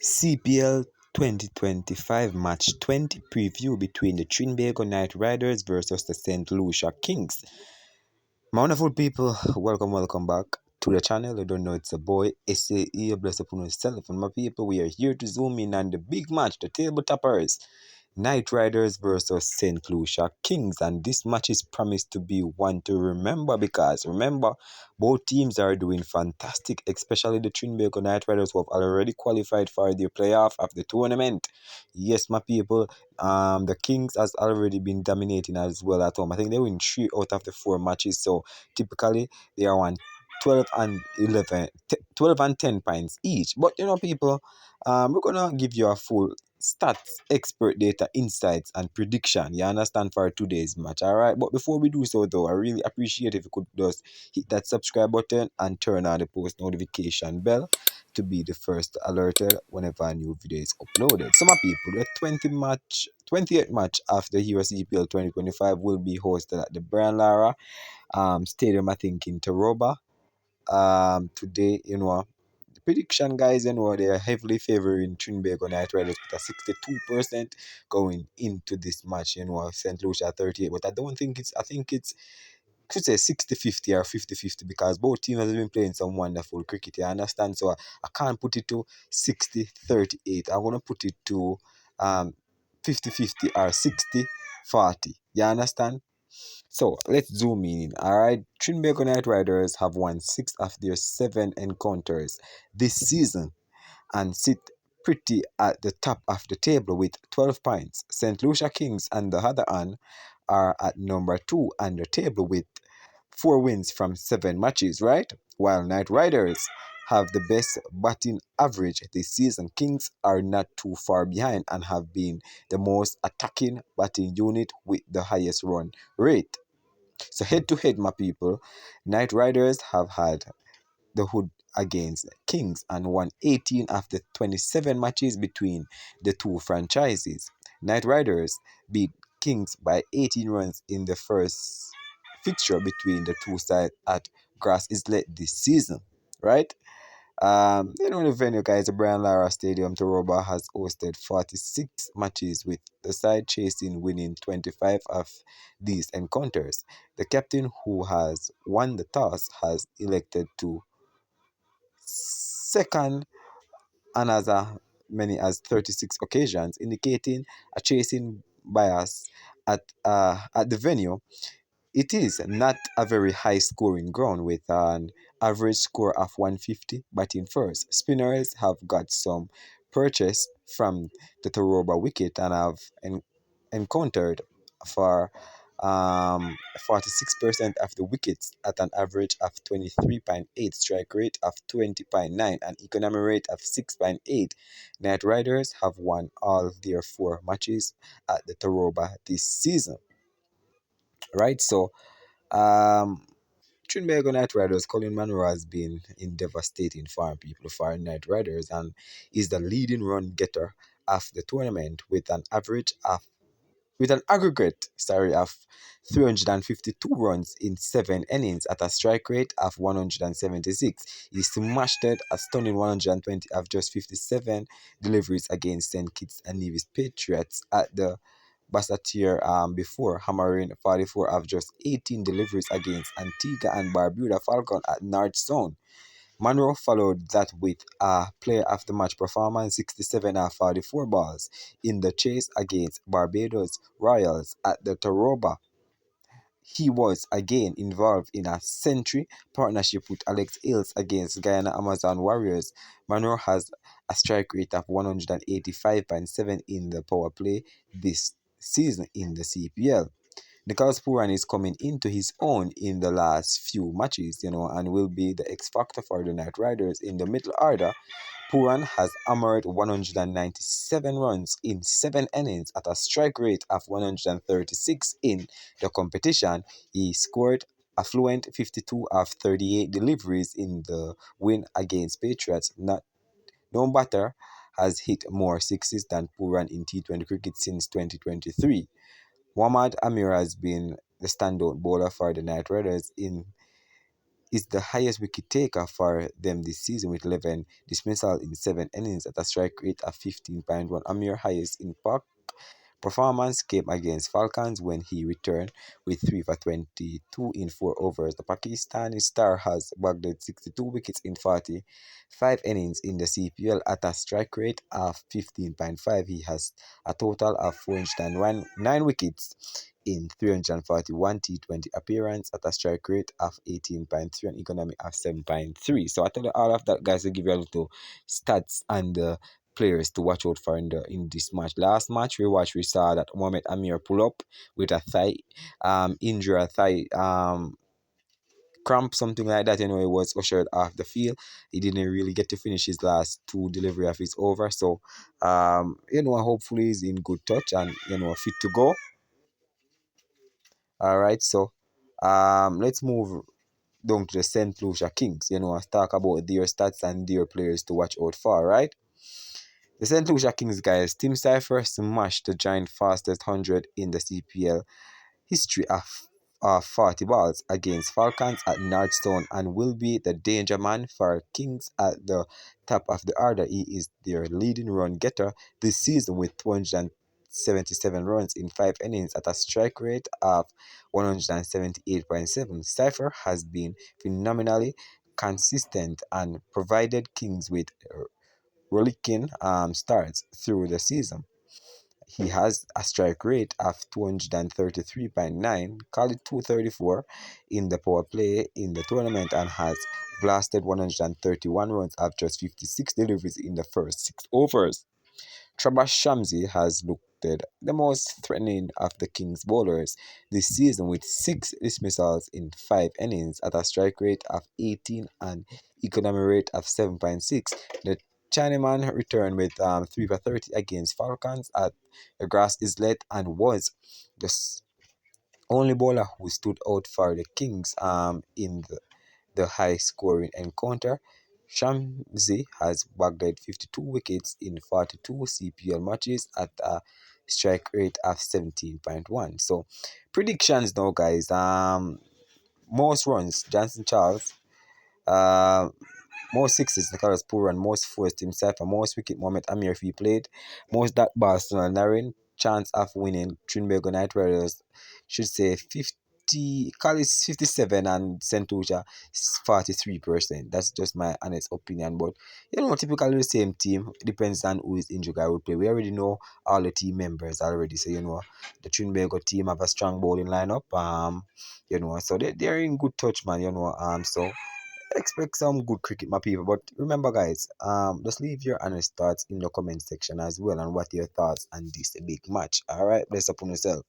CPL 2025 Match 20 preview between the Trinbago Knight Riders versus the St. Lucia Kings. My wonderful people, welcome back to the channel. I don't know, it's a boy, SAE, bless upon yourself. And my people, we are here to zoom in on the big match, the table toppers. Knight Riders versus St. Lucia Kings, and this match is promised to be one to remember because remember, both teams are doing fantastic, especially the Trinbago Knight Riders who have already qualified for the playoff of the tournament. Yes, my people, the Kings has already been dominating as well at home. I think they win 3 out of the 4 matches, so typically they are on 12 and 11, 12 and 10 points each. But you know, people, we're gonna give you a full stats, expert data, insights, and prediction. You understand, for today's match, all right? But before we do so, though, I really appreciate if you could just hit that subscribe button and turn on the post notification bell to be the first alerted whenever a new video is uploaded. Some people, the 28th match of the CPL 2025 will be hosted at the Brian Lara Stadium, I think, in Taroba. Today, you know, the prediction, guys, you know, they are heavily favoring Trinbago Knight Riders with a 62% going into this match, you know, St. Lucia 38. But I don't think I think it's, could say 60-50 or 50-50 because both teams have been playing some wonderful cricket, you understand? So I can't put it to 60-38. I want to put it to 50-50 or 60-40. You understand? So let's zoom in. All right, Trinbago Knight Riders have won 6 of their 7 encounters this season and sit pretty at the top of the table with 12 points. St. Lucia Kings, on the other hand, are at number 2 on the table with 4 wins from 7 matches, right? While Knight Riders have the best batting average this season, Kings are not too far behind and have been the most attacking batting unit with the highest run rate. So head to head, my people, Knight Riders have had the hood against Kings and won 18 of the 27 matches between the two franchises. Knight Riders beat Kings by 18 runs in the first fixture between the two sides at Grass Islet this season, right? You know, the venue, guys, the Brian Lara Stadium, Taroba, has hosted 46 matches with the side chasing winning 25 of these encounters. The captain, who has won the toss, has elected to second on as many as 36 occasions, indicating a chasing bias at the venue. It is not a very high scoring ground with an average score of 150 batting first. Spinners have got some purchase from the Taroba wicket and have encountered for 46% of the wickets at an average of 23.8, strike rate of 20.9, and economy rate of 6.8. Knight Riders have won all their 4 matches at the Taroba this season. Right, so Trinbago Knight Riders, Colin Monroe has been in devastating form, people, for Knight Riders, and is the leading run getter of the tournament with an aggregate of 352 runs in 7 innings at a strike rate of 176. He smashed it a stunning 120 of just 57 deliveries against St. Kitts and Nevis Patriots at the Basseterre before hammering 44 of just 18 deliveries against Antigua and Barbuda Falcon at North Zone. Monroe followed that with a player of the match performance, 67 of 44 balls in the chase against Barbados Royals at the Taroba. He was again involved in a century partnership with Alex Hills against Guyana Amazon Warriors. Monroe has a strike rate of 185.7 in the power play this season in the CPL. Nicholas Pooran is coming into his own in the last few matches, you know, and will be the X factor for the Knight Riders in the middle order. Pooran has hammered 197 runs in 7 innings at a strike rate of 136 in the competition. He scored a fluent 52 of 38 deliveries in the win against Patriots. No batter has hit more sixes than Pooran in T20 cricket since 2023. Muhammad Amir has been the standout bowler for the Knight Riders in is the highest wicket taker for them this season with 11 dismissals in 7 innings at a strike rate of 15.1. Amir highest impact performance came against Falcons when he returned with 3 for 22 in 4 overs. The Pakistani star has bagged 62 wickets in 45 innings in the CPL at a strike rate of 15.5. He has a total of 409 wickets in 341 T20 appearances at a strike rate of 18.3 and economy of 7.3. So I tell you all of that, guys, to give you a little stats and players to watch out for in this match. Last match we saw that Mohamed Amir pull up with a thigh injury, a thigh cramp, something like that. He was ushered off the field. He didn't really get to finish his last two delivery of his over. So hopefully he's in good touch and fit to go. All right, so let's move down to the St. Lucia Kings. Talk about their stats and their players to watch out for. Right. The St. Lucia Kings, guys, Team Cypher smashed the giant fastest 100 in the CPL history of 40 balls against Falcons at Nardstone and will be the danger man for Kings at the top of the order. He is their leading run getter this season with 277 runs in 5 innings at a strike rate of 178.7. Cypher has been phenomenally consistent and provided Kings with rollicking starts through the season. He has a strike rate of 233.9, call it 234 in the power play in the tournament and has blasted 131 runs after just 56 deliveries in the first 6 overs. Trabash Shamsi has looked the most threatening of the Kings bowlers this season with 6 dismissals in 5 innings at a strike rate of 18 and economy rate of 7.6. The Chinaman returned with 3 for 30 against Falcons at the Grass Islet and was the only bowler who stood out for the Kings in the high-scoring encounter. Shamsi has bagged 52 wickets in 42 CPL matches at a strike rate of 17.1. So, predictions now, guys. Most runs, Johnson Charles. Uh, most sixes, Nicholas Pooran. Most fours, Team Cypher. Most wicket, Mohamed Amir if he played. Most dot bars, Narin. Chance of winning, Trinbago Knight Riders should say 50, Callis 57 and Sentuja 43%. That's just my honest opinion. But typically the same team. It depends on who is injured guy will play. We already know all the team members already. So the Trinbago team have a strong bowling lineup. So they're in good touch, man. So expect some good cricket, my people. But remember, guys, just leave your honest thoughts in the comment section as well, and what your thoughts on this big match. All right, bless up on yourself.